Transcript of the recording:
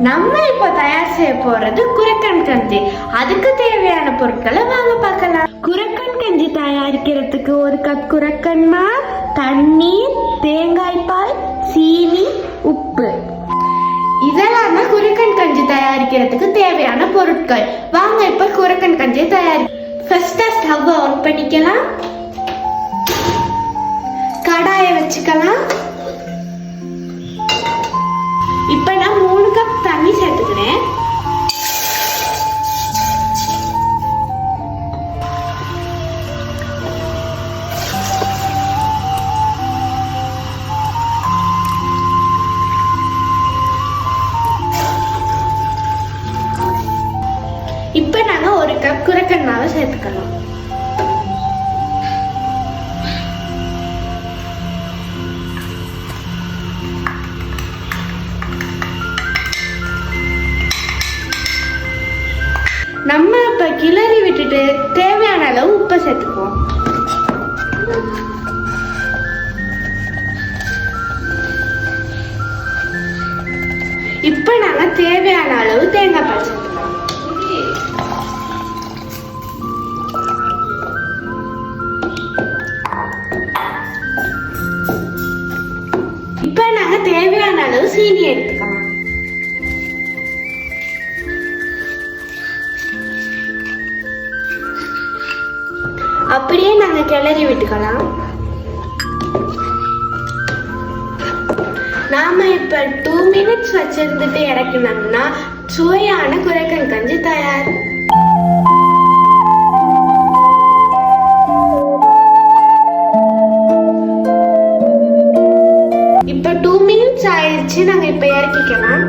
நம்ம இப்போ தயார் செய்ய போறது குரக்கன் கஞ்சி. அதுக்கு தேவையான பொருட்களை வாங்க பார்க்கலாம். குரக்கன் கஞ்சி தயாரிக்கிறதுக்கு 1 கப் குரக்கன் மா, தண்ணீர், தேங்காய் பால், சீனி, உப்பு, இதெல்லாம் தான் குரக்கன் கஞ்சி தயாரிக்கிறதுக்கு தேவையான பொருட்கள். வாங்க இப்ப குரக்கன் கஞ்சி தயாரி. ஃபர்ஸ்ட் ஸ்டவ் ஆன் பண்ணிக்கலாம். கடாயை வச்சுக்கலாம். இப்ப நான் 3 கப் தண்ணி சேர்த்துக்கிறேன். இப்ப நாங்க 1 கப் குரக்கன் மாவை சேர்த்துக்கலாம். நம்ம இப்ப கிளறி விட்டுட்டு தேவையான அளவு உப்பு சேர்த்துக்குவோம். இப்ப நாங்க தேவையான அளவு தேங்காய் பால் சேர்த்துக்கலாம். இப்ப நாங்க தேவையான அளவு சீனி எடுத்துக்கலாம். அப்படியே நாங்க கிளறி விட்டுக்கலாம். நாம இப்ப 2 மினிட்ஸ் வச்சிருந்துட்டு இறக்கினோம்னா சுவையான குரக்கன் கஞ்சி தயார். இப்ப 2 மினிட்ஸ் ஆயிடுச்சு. நாங்க இப்ப இறக்கிக்கலாம்.